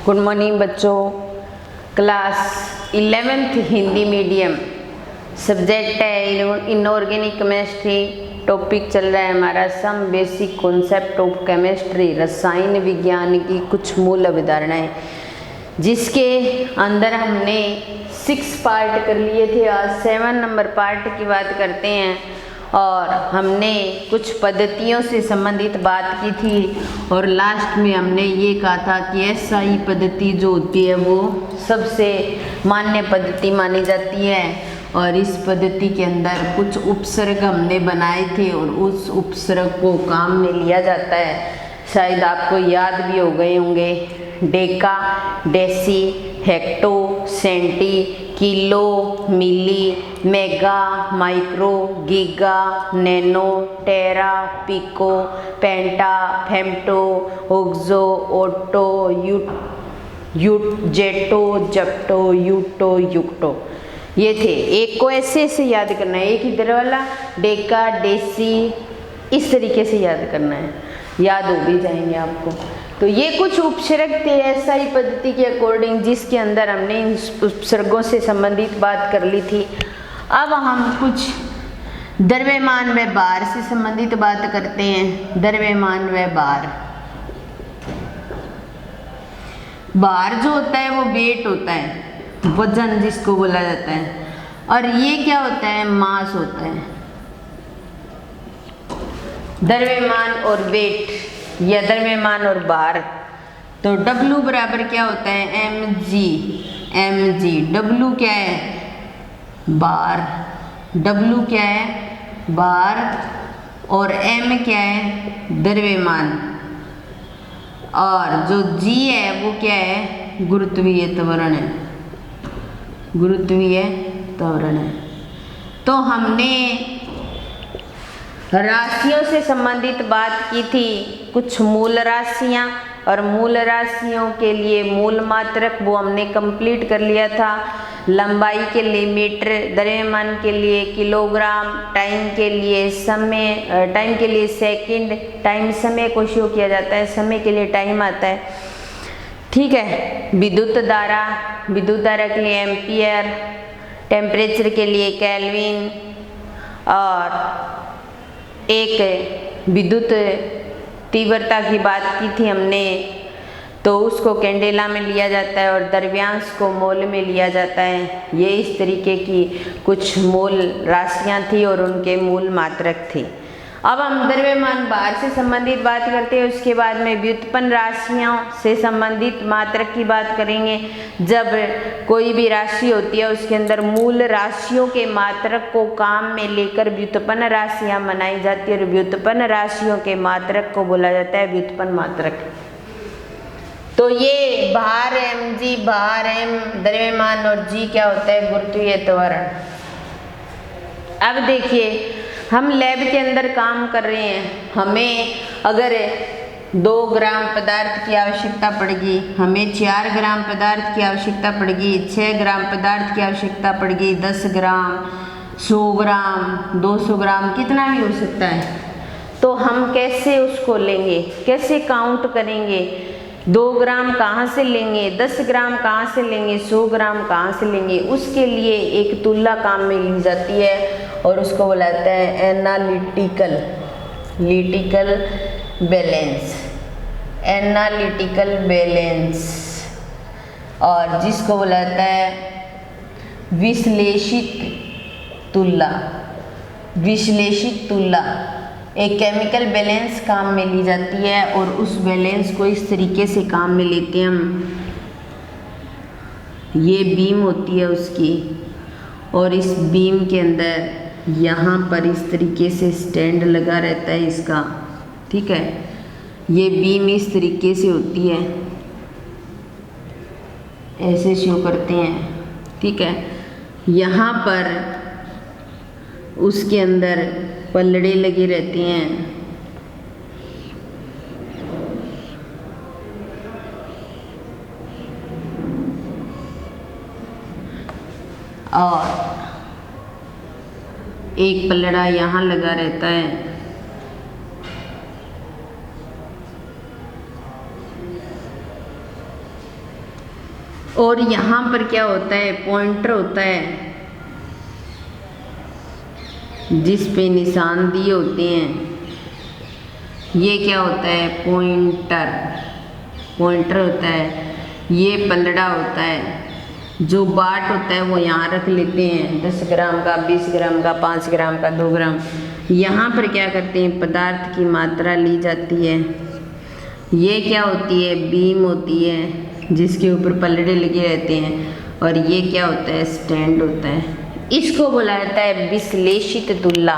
Good morning बच्चों। Class 11th Hindi medium subject है inorganic chemistry. Topic चल रहा है हमारा some basic concept of chemistry, रसायन विज्ञान की कुछ मूल अवधारणाएं, जिसके अंदर हमने 6 पार्ट कर लिए थे। आज 7 नंबर पार्ट की बात करते हैं और हमने कुछ पद्धतियों से संबंधित बात की थी और लास्ट में हमने ये कहा था कि एसआई पद्धति जो होती है वो सबसे मान्य पद्धति मानी जाती है और इस पद्धति के अंदर कुछ उपसर्ग हमने बनाए थे और उस उपसर्ग को काम में लिया जाता है। शायद आपको याद भी हो गए होंगे। Deca, deci, hecto, centi, kilo, milli, mega, micro, giga, nano, tera, pico, penta, femto, exa, atto, zetta, zepto, yotta, yocto, ये थे। एक को ऐसे ऐसे याद करना है, एक इधर वाला डेका, डेसी, इस तरीके से याद करना है, याद हो भी जाएंगे आपको। तो ये कुछ उपसर्ग थे एसआई पद्धति के अकॉर्डिंग, जिसके अंदर हमने इन उपसर्गों से संबंधित बात कर ली थी। अब हम कुछ द्रव्यमान व भार से संबंधित बात करते हैं। द्रव्यमान व भार, भार जो होता है वो वेट होता है, वजन जिसको बोला जाता है, और ये क्या होता है, मास होता है। द्रव्यमान और वेट या द्रव्यमान और भार, तो W बराबर क्या होता है, mg। W क्या है, भार। W क्या है, भार, और m क्या है, द्रव्यमान, और जो g है वो क्या है, गुरुत्वीय त्वरण है। गुरुत्वीय त्वरण है। तो हमने राशियों से संबंधित बात की थी, कुछ मूल राशियां, और मूल राशियों के लिए मूल मात्रक वो हमने कंप्लीट कर लिया था। लंबाई के लिए मीटर, द्रव्यमान के लिए किलोग्राम, टाइम के लिए समय, टाइम के लिए सेकंड, टाइम समय को शो किया जाता है, समय के लिए टाइम आता है, ठीक है। विद्युत धारा के लिए एम्पियर, टेम्परेचर के लिए केल्विन, और एक विद्युत तीव्रता की बात की थी हमने, तो उसको कैंडेला में लिया जाता है और द्रव्यांश को मोल में लिया जाता है। ये इस तरीके की कुछ मूल राशियां थी और उनके मूल मात्रक थे। अब हम द्रव्यमान भार से संबंधित बात करते हैं, उसके बाद में व्युत्पन्न राशियों से संबंधित मात्रक की बात करेंगे। जब कोई भी राशि होती है उसके अंदर मूल राशियों के मात्रक को काम में लेकर व्युत्पन्न राशियां बनाई जाती है और व्युत्पन्न राशियों के मात्रक को बोला जाता है व्युत्पन्न मात्रक। तो ये भार mg, भार m, द्रव्यमान, और g क्या होता है, गुरुत्वीय त्वरण। अब देखिए, हम लैब के अंदर काम कर रहे हैं, हमें अगर 2 ग्राम पदार्थ की आवश्यकता पड़ेगी, हमें 4 ग्राम पदार्थ की आवश्यकता पड़ेगी, 6 ग्राम पदार्थ की आवश्यकता पड़ेगी, 10 ग्राम, 100 ग्राम, 200 ग्राम, कितना भी हो सकता है। तो हम कैसे उसको लेंगे, कैसे काउंट करेंगे, 2 ग्राम कहाँ से लेंगे, 10 ग्राम कहाँ से लेंगे, 100 ग्राम कहाँ से लेंगे। उसके लिए एक तुलना काम में ली जाती है और उसको बोला जाता है एनालिटिकल बैलेंस, और जिसको बोला जाता है विश्लेषित तुलना। एक केमिकल बैलेंस काम में ली जाती है और उस बैलेंस को इस तरीके से काम में लेते हैं हम। ये बीम होती है उसकी, और इस बीम के अंदर यहाँ पर इस तरीके से स्टैंड लगा रहता है इसका, ठीक है। ये बीम इस तरीके से होती है, ऐसे शो करते हैं, ठीक है। यहाँ पर उसके अंदर पलड़े लगे रहते हैं, और एक पलड़ा यहाँ लगा रहता है। और यहाँ पर क्या होता है, पॉइंटर होता है जिस पे निशान दिए होते हैं, ये क्या होता है, पॉइंटर। पॉइंटर होता है, ये पलड़ा होता है। जो बाट होता है वो यहाँ रख लेते हैं, 10 ग्राम का, 20 ग्राम का, 5 ग्राम का, 2 ग्राम। यहाँ पर क्या करते हैं, पदार्थ की मात्रा ली जाती है। ये क्या होती है, बीम होती है जिसके ऊपर पलड़े लगे रहते हैं। और ये क्या होता है, स्टैंड होता है। इसको बोला जाता है विश्लेषित तुलना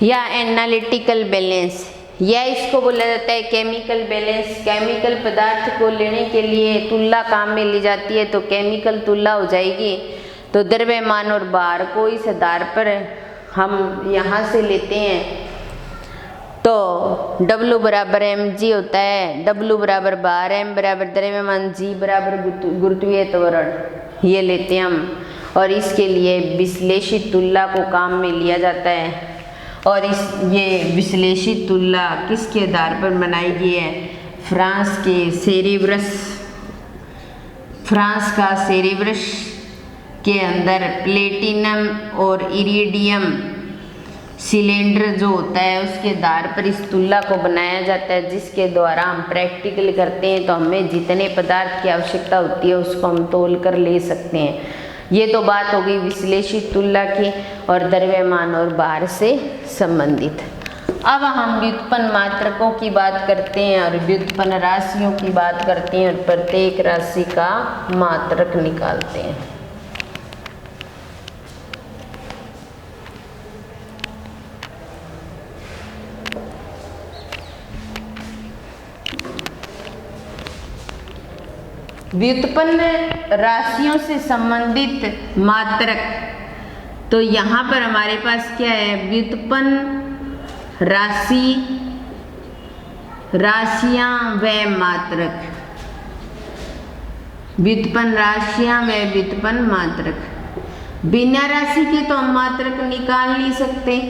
या एनालिटिकल बैलेंस, या इसको बोला जाता है केमिकल बैलेंस। केमिकल पदार्थ को लेने के लिए तुलना काम में ली जाती है, तो केमिकल तुलना हो जाएगी। तो द्रव्यमान और भार को इस आधार पर हम यहाँ से लेते हैं। तो W बराबर mg होता है, W बराबर भार, m बराबर द्रव्यमान, g बराबर गुरुत्वीय त्वरण, ये लेते हैं हम। और इसके लिए विश्लेषित तुलना को काम में लिया जाता है। और ये विश्लेषित तुलना किसके आधार पर बनाई गई है, फ्रांस का सेरेब्रस के अंदर प्लेटिनम और इरिडियम सिलेंडर जो होता है उसके आधार पर इस तुलना को बनाया जाता है, जिसके द्वारा हम प्रैक्टिकल करते हैं तो हमें जितने पदार्थ की आवश्यकता होती है उसको हम तौल कर ले सकते हैं। ये तो बात हो गई विश्लेषित तुलना की और द्रव्यमान और भार से संबंधित। अब हम व्युत्पन्न मात्रकों की बात करते हैं और व्युत्पन्न राशियों की बात करते हैं और प्रत्येक राशि का मात्रक निकालते हैं। व्युत्पन्न राशियों से संबंधित मात्रक, तो यहाँ पर हमारे पास क्या है, व्युत्पन्न राशियां व मात्रक। व्युत्पन्न राशियां व व्युत्पन्न मात्रक। बिना राशि के तो हम मात्रक निकाल नहीं सकते,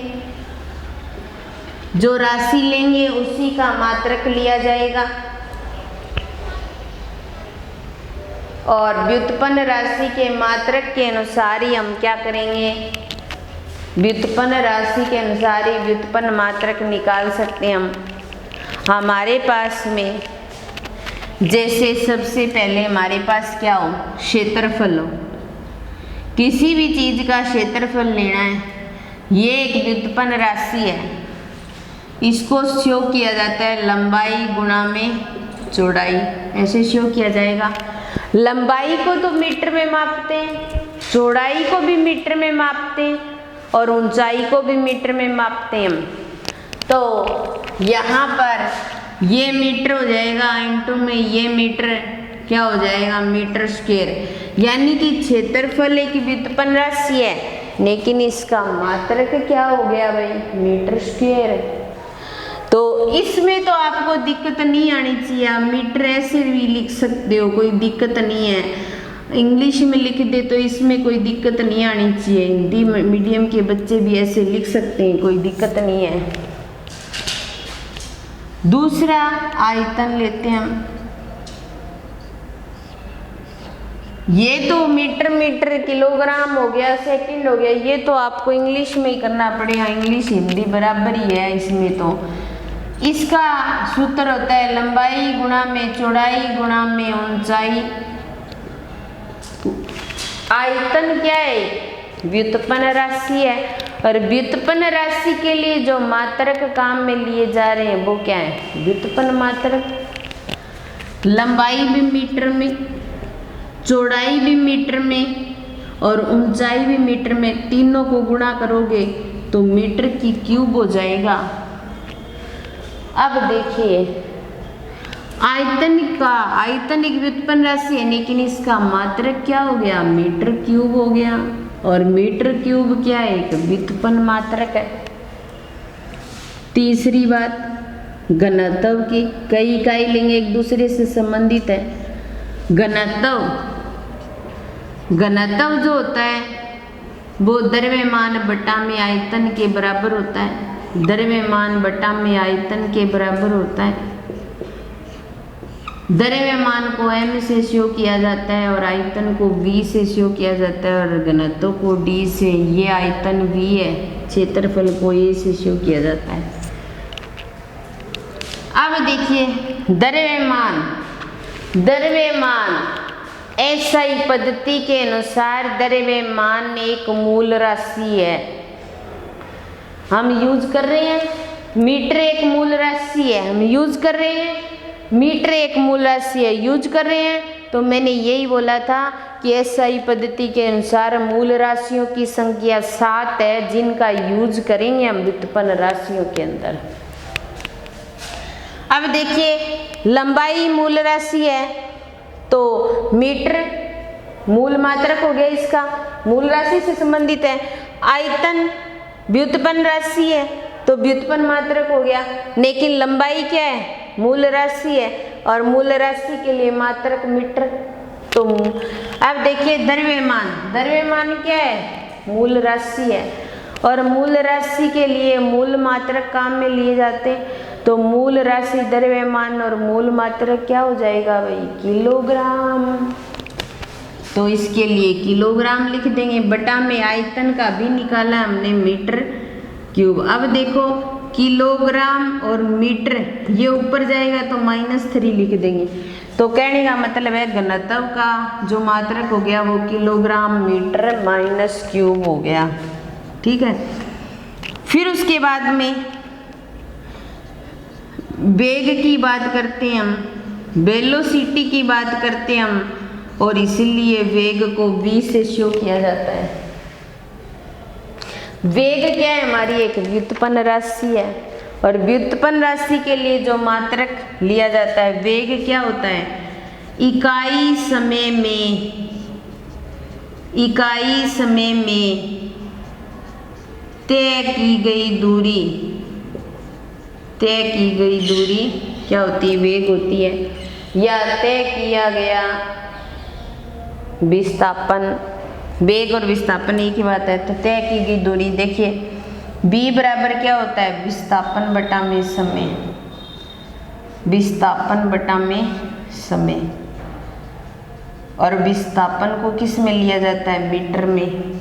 जो राशि लेंगे उसी का मात्रक लिया जाएगा। और व्युत्पन्न राशि के मात्रक के अनुसार ही हम क्या करेंगे, व्युत्पन्न राशि के अनुसार ही व्युत्पन्न मात्रक निकाल सकते हैं हम। हमारे पास में जैसे सबसे पहले हमारे पास क्या हो, क्षेत्रफल हो। किसी भी चीज का क्षेत्रफल लेना है, ये एक व्युत्पन्न राशि है। इसको शो किया जाता है लंबाई गुणा में चौड़ाई, ऐसे शो किया जाएगा। लंबाई को तो मीटर में मापते हैं, चौड़ाई को भी मीटर में मापते हैं और ऊंचाई को भी मीटर में मापते हैं हम। तो यहाँ पर ये मीटर हो जाएगा, इंटू में ये मीटर क्या हो जाएगा, मीटर स्क्वायर। यानी कि क्षेत्रफल एक व्युत्पन्न राशि है, लेकिन इसका मात्रक क्या हो गया भाई, मीटर स्क्वायर। तो इसमें तो आपको दिक्कत नहीं आनी चाहिए, आप मीटर ऐसे भी लिख सकते हो, कोई दिक्कत नहीं है। इंग्लिश में लिख दे तो इसमें कोई दिक्कत नहीं आनी चाहिए। हिंदी मीडियम के बच्चे भी ऐसे लिख सकते हैं, कोई दिक्कत नहीं है। दूसरा आयतन लेते हैं हम। ये तो मीटर किलोग्राम हो गया, सेकंड हो गया, ये तो आपको इंग्लिश में ही करना पड़ेगा। इंग्लिश हिंदी बराबर ही है इसमें। तो इसका सूत्र होता है लंबाई गुणा में चौड़ाई गुणा में ऊंचाई। आयतन क्या है, व्युत्पन्न राशि है, और व्युत्पन्न राशि के लिए जो मात्रक काम में लिए जा रहे हैं वो क्या है, व्युत्पन्न मात्रक। लंबाई भी मीटर में, चौड़ाई भी मीटर में और ऊंचाई भी मीटर में, तीनों को गुणा करोगे तो मीटर की क्यूब हो जाएगा। अब देखिए आयतन एक व्युत्पन्न राशि है, लेकिन इसका मात्रक क्या हो गया, मीटर क्यूब हो गया। और मीटर क्यूब क्या है, एक व्युत्पन्न मात्रक है। तीसरी बात घनत्व की, कई इकाई लेंगे एक दूसरे से संबंधित है। घनत्व जो होता है वो द्रव्यमान बटा में आयतन के बराबर होता है। द्रव्यमान बटा में आयतन के बराबर होता है। द्रव्यमान को m से शो किया जाता है और आयतन को v से शो किया जाता है और घनत्व को d से, ये आयतन v है, क्षेत्रफल को a से शो किया जाता है। अब देखिए द्रव्यमान एसआई पद्धति के अनुसार द्रव्यमान एक मूल राशि है। हम यूज कर रहे हैं मीटर एक मूल राशि है, हम यूज कर रहे हैं मीटर एक मूल राशि है, यूज कर रहे हैं। तो मैंने यही बोला था कि एसआई पद्धति के अनुसार मूल राशियों की संख्या 7 है जिनका यूज करेंगे हम व्युत्पन्न राशियों के अंदर। अब देखिए लंबाई मूल राशि है तो मीटर मूल मात्रक हो गया, इसका मूल राशि से संबंधित है। आयतन व्युत्पन्न राशि है तो व्युत्पन्न मात्रक हो गया, लेकिन लंबाई क्या है, मूल राशि है और मूल राशि के लिए मात्रक मीटर। तो अब देखिए द्रव्यमान क्या है, मूल राशि है और मूल राशि के लिए मूल मात्रक काम में लिए जाते हैं। तो मूल राशि द्रव्यमान और मूल मात्रक क्या हो जाएगा भाई, किलोग्राम। तो इसके लिए किलोग्राम लिख देंगे, बटा में आयतन का भी निकाला हमने मीटर क्यूब। अब देखो किलोग्राम और मीटर ये ऊपर जाएगा तो -3 लिख देंगे। तो कहने का मतलब है घनत्व का जो मात्रक हो गया वो किलोग्राम मीटर माइनस क्यूब हो गया, ठीक है। फिर उसके बाद में वेग की बात करते हैं हम, वेलोसिटी की बात करते हैं हम, और इसीलिए वेग को v से शो किया जाता है। वेग क्या है, हमारी एक व्युत्पन्न राशि है और व्युत्पन्न राशि के लिए जो मात्रक लिया जाता है, वेग क्या होता है, इकाई समय में तय की गई दूरी क्या होती है, वेग होती है, या तय किया गया विस्थापन। वेग और विस्थापन एक ही बात है। तो तय की गई दूरी, देखिए b बराबर क्या होता है, विस्थापन बटा में समय, विस्थापन बटा में समय, और विस्थापन को किस में लिया जाता है, मीटर में,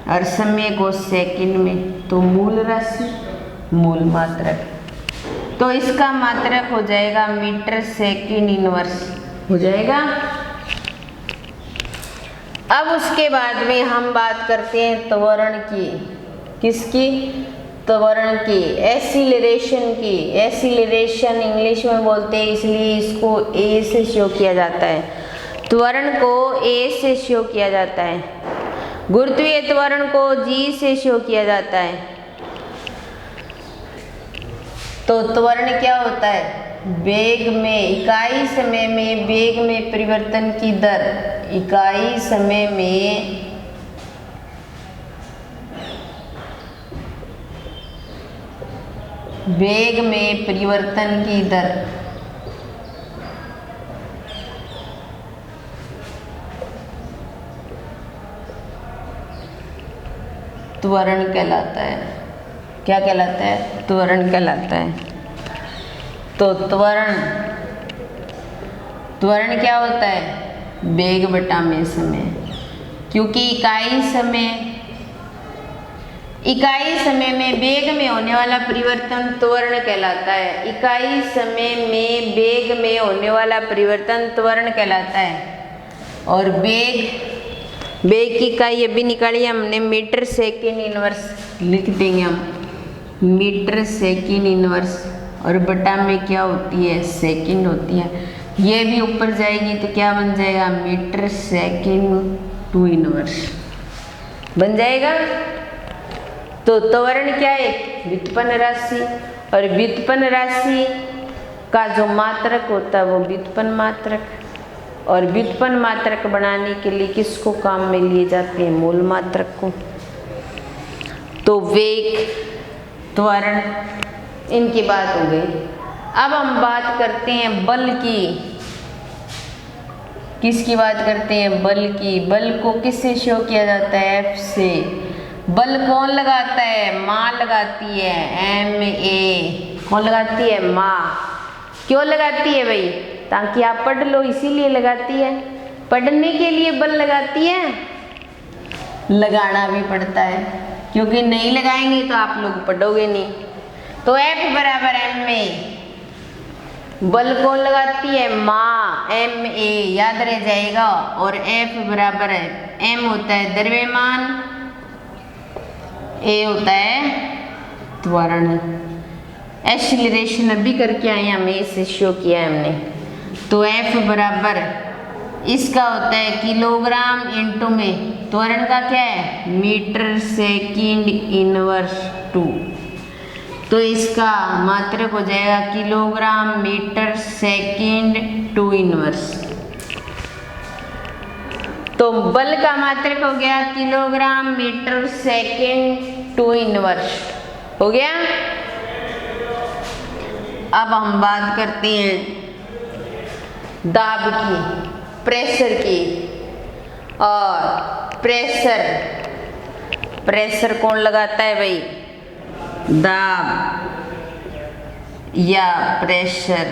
और समय को सेकंड में। तो मूल राशि मूल मात्रक, तो इसका मात्रक हो जाएगा मीटर सेकंड इनवर्स हो जाएगा। अब उसके बाद में हम बात करते हैं त्वरण की, किसकी, त्वरण की, एसिलरेशन की। एसिलरेशन इंग्लिश में बोलते हैं इसलिए इसको ए से शो किया जाता है, त्वरण को ए से शो किया जाता है, गुरुत्वीय त्वरण को जी से शो किया जाता है। तो त्वरण क्या होता है, वेग में इकाई समय में वेग में परिवर्तन की दर, इकाई समय में वेग में परिवर्तन की दर, त्वरण कहलाता है। क्या कहलाता है, त्वरण कहलाता है। तो त्वरण क्या होता है, वेग बटा में समय, क्योंकि इकाई समय में वेग में होने वाला परिवर्तन त्वरण कहलाता है। इकाई समय में वेग में होने वाला परिवर्तन त्वरण कहलाता है। और वेग की इकाई अभी निकाली हमने, मीटर सेकेंड इनवर्स लिख देंगे हम, मीटर सेकेंड इनवर्स, और बटा में क्या होती है, सेकंड होती है। ये भी ऊपर जाएगी तो क्या बन जाएगा, मीटर सेकंड टू इनवर्स बन जाएगा। तो त्वरण क्या है, व्युत्पन्न राशि, और व्युत्पन्न राशि का जो मात्रक होता है वो व्युत्पन्न मात्रक, और व्युत्पन्न मात्रक बनाने के लिए किसको काम में लिए जाते हैं, मूल मात्रक को। तो वेग, त्वरण, इनकी बात हो गई। अब हम बात करते हैं बल की। किसकी बात करते हैं, बल की। बल को किससे शो किया जाता है, F से। बल कौन लगाता है, माँ लगाती है, MA। कौन लगाती है, माँ। क्यों लगाती है भाई, ताकि आप पढ़ लो, इसीलिए लगाती है। पढ़ने के लिए बल लगाती है, लगाना भी पड़ता है, क्योंकि नहीं लगाएंगे तो आप लोग पढ़ोगे नहीं। तो F बराबर M में बल कौन लगाती है? माँ, MA याद रह जाएगा। और F बराबर है, M होता है द्रव्यमान, A होता है त्वरण। एक्सीलरेशन अभी करके आए हमें, इसे शो किया है हमने। तो F बराबर इसका होता है किलोग्राम इंटू में त्वरण का क्या है? Meter second inverse 2। तो इसका मात्रक हो जाएगा किलोग्राम मीटर सेकंड 2 इनवर्स। तो बल का मात्रक हो गया किलोग्राम मीटर सेकंड 2 इनवर्स हो गया। अब हम बात करते हैं दाब की, प्रेशर की। और प्रेशर कौन लगाता है भाई? दाब या प्रेशर।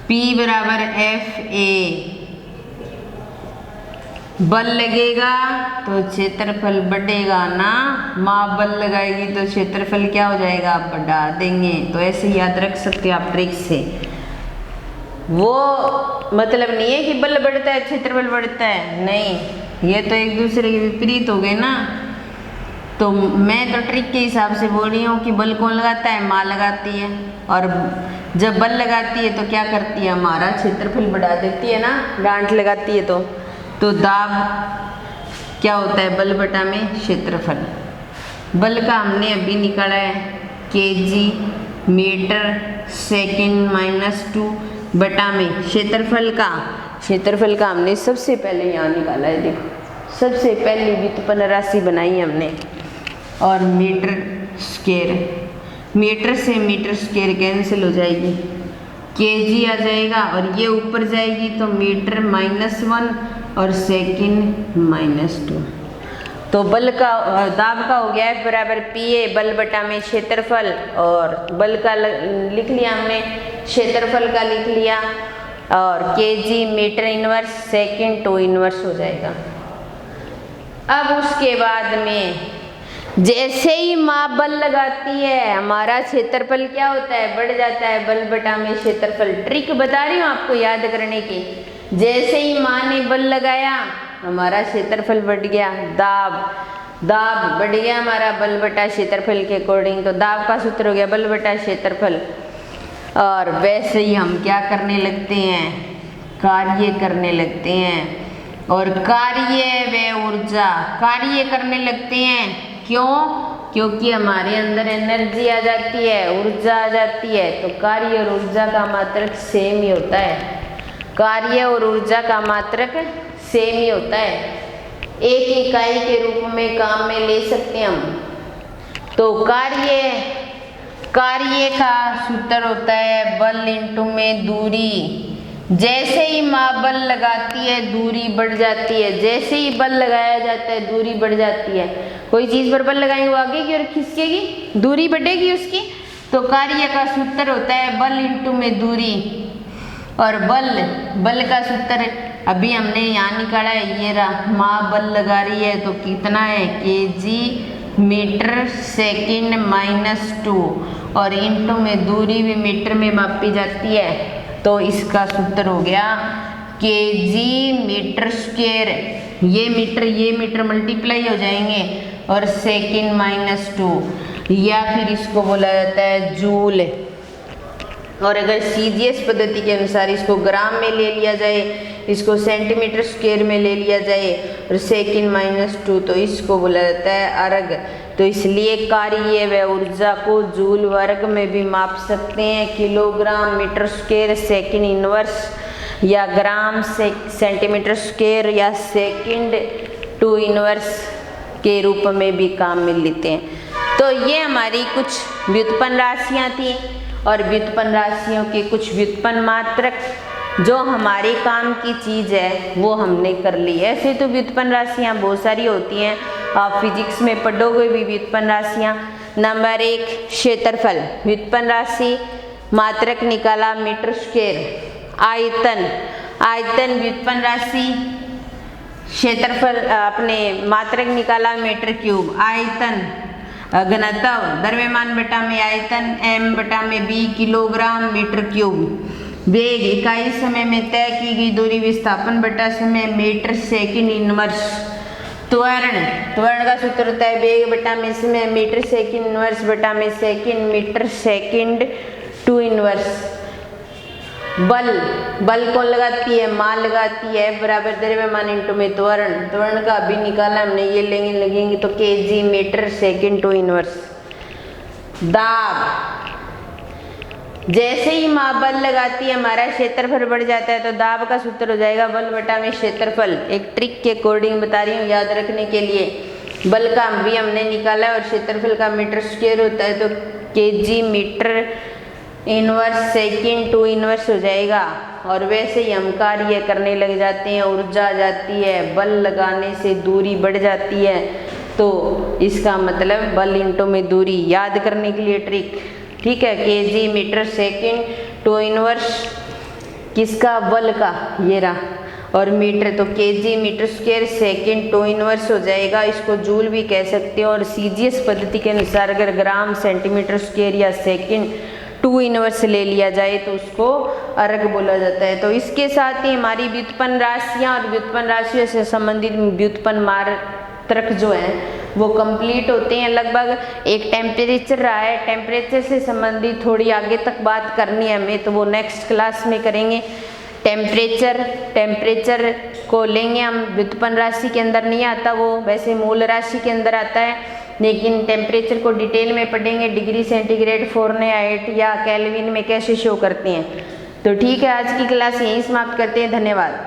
P बराबर FA, बल लगेगा तो क्षेत्रफल बढ़ेगा ना, माँ बल लगाएगी तो क्षेत्रफल क्या हो जाएगा? बढ़ा देंगे। तो ऐसे याद रख सकते हो आप ट्रिक से। वो मतलब नहीं है कि बल बढ़ता है क्षेत्रफल बढ़ता है, नहीं, ये तो एक दूसरे के विपरीत हो गए ना। तो मैं तो ट्रिक के हिसाब से बोल रही हूँ कि बल कौन लगाता है? माँ लगाती है। और जब बल लगाती है तो क्या करती है? हमारा क्षेत्रफल बढ़ा देती है ना, गांठ लगाती है। तो दाब क्या होता है? बल बटा में क्षेत्रफल। बल का हमने अभी निकाला है केजी मीटर सेकंड माइनस 2 बटा में क्षेत्रफल का हमने सबसे पहले यहाँ निकाला है। देखो, सबसे पहली व्युत्पन्न राशि बनाई हमने। और मीटर से मीटर स्क्वायर कैंसिल हो जाएगी, केजी आ जाएगा और ये ऊपर जाएगी तो मीटर -1 और सेकंड -2। तो बल का दाब का हो गया F बराबर PA, बल बटा में क्षेत्रफल। और बल का लिख लिया हमने, क्षेत्रफल का लिख लिया, और kg meter inverse second 2 inverse हो जाएगा। अब उसके बाद में जैसे ही माँ बल लगाती है हमारा क्षेत्रफल क्या होता है? बढ़ जाता है, बल बटा में क्षेत्रफल। ट्रिक बता रही हूँ आपको याद करने की। जैसे ही माँ ने बल लगाया हमारा क्षेत्रफल बढ़ गया, दाब बढ़ गया हमारा बल बटा क्षेत्रफल के अकॉर्डिंग। तो दाब का सूत्र हो गया बल बटा क्षेत्रफल। और वैसे ही हम क्या करने लगते हैं? कार्य करने लगते हैं। और कार्य व ऊर्जा कार्य करने लगते हैं। क्यों? क्योंकि हमारे अंदर एनर्जी आ जाती है, ऊर्जा आ जाती है। तो कार्य और ऊर्जा का मात्रक सेम ही होता है। कार्य और ऊर्जा का मात्रक सेम ही होता है। एक इकाई के रूप में काम में ले सकते हैं हम। तो कार्य का सूत्र होता है बल इंटू में दूरी। जैसे ही माँ बल लगाती है दूरी बढ़ जाती है, जैसे ही बल लगाया जाता है दूरी बढ़ जाती है। कोई चीज़ पर बल लगाएंगे वो आगे की और खिसकेगी, दूरी बढ़ेगी उसकी। तो कार्य का सूत्र होता है बल इंटू में दूरी। और बल का सूत्र अभी हमने यहाँ निकाला है, ये रहा। माँ बल लगा रही है तो कितना है? केजी मीटर सेकंड -2 और इंटू में दूरी भी मीटर में मापी जाती है। तो इसका सूत्र हो गया केजी मीटर स्क्वायर। ये मीटर मल्टीप्लाई हो जाएंगे और सेकंड -2, या फिर इसको बोला जाता है जूल। और अगर सीजीएस पद्धति के अनुसार इसको ग्राम में ले लिया जाए, इसको सेंटीमीटर स्क्वायर में ले लिया जाए और सेकंड -2, तो इसको बोला जाता है अर्ग। तो इसलिए कार्य व ऊर्जा को जूल वर्ग में भी माप सकते हैं, kilogram meter square second inverse, या ग्राम से सेंटीमीटर स्क्वायर, या सेकंड 2 इनवर्स के रूप में भी काम में लेते हैं। तो ये हमारी कुछ व्युत्पन्न राशियाँ थी। और व्युत्पन्न राशियों के कुछ व्युत्पन्न मात्रक जो हमारे काम की चीज़ है वो हमने कर ली। ऐसे तो व्युत्पन्न राशियाँ बहुत सारी होती हैं, आप फिजिक्स में पढ़ोगे भी व्युत्पन्न राशियाँ। नंबर 1 क्षेत्रफल, व्युत्पन्न राशि मात्रक निकाला मीटर स्क्वायर। आयतन, आयतन व्युत्पन्न राशि क्षेत्रफल अपने मात्रक निकाला मीटर क्यूब। आयतन घनत्व द्रव्यमान बटा में आयतन m बटा में b किलोग्राम मीटर क्यूब। वेग इकाई समय में तय की गई दूरी विस्थापन बटा समय मीटर सेकंड इनवर्स। त्वरण, त्वरण का सूत्र होता है वेग बटा में समय मीटर सेकंड इनवर्स बटा में second meter second two inverse. बल, बल कौन लगाती है, मां लगाती है, बराबर द्रव्यमान इंटू में त्वरण। त्वरण का अभी निकाला हमने, ये लगेंगे तो kg meter second two inverse. दाब, जैसे ही मां बल लगाती है हमारा क्षेत्रफल बढ़ जाता है, तो दाब का सूत्र हो जाएगा बल बटा में क्षेत्रफल। एक ट्रिक के अकॉर्डिंग बता रही हूँ याद रखने के लिए। बल का भी हमने निकाला और क्षेत्रफल का मीटर स्क्वायर होता है, तो kg meter inverse second two inverse हो जाएगा। और वैसे ही हम कार्य करने लग जाते हैं, ऊर्जा आ जाती है, बल लगाने से दूरी बढ़ जाती है, तो इसका मतलब बल इंटू में दूरी याद करने के लिए ट्रिक, ठीक है। Kg meter second two inverse किसका, बल का, ये रहा, और मीटर तो kg meter square second two inverse हो जाएगा। इसको जूल भी कह सकते हो। और सीजीएस पद्धति के अनुसार अगर ग्राम सेंटीमीटर स्क्वायर या सेकंड टू इनवर्स ले लिया जाए तो उसको अर्ग बोला जाता है। तो इसके साथ ही हमारी व्युत्पन्न राशियाँ और व्युत्पन्न राशियों से संबंधित व्युत्पन्न मात्रक जो है वो कंप्लीट होते हैं। लगभग एक टेम्परेचर रहा है, टेम्परेचर से संबंधित थोड़ी आगे तक बात करनी है हमें, तो वो नेक्स्ट क्लास में करेंगे। टेम्परेचर को लेंगे हम, व्युत्पन्न राशि के अंदर नहीं आता वो, वैसे मूल राशि के अंदर आता है, लेकिन टेम्परेचर को डिटेल में पढ़ेंगे। डिग्री सेंटीग्रेड, फ़ारेनहाइट या केल्विन में कैसे शो करते हैं। तो ठीक है, आज की क्लास यहीं समाप्त करते हैं। धन्यवाद।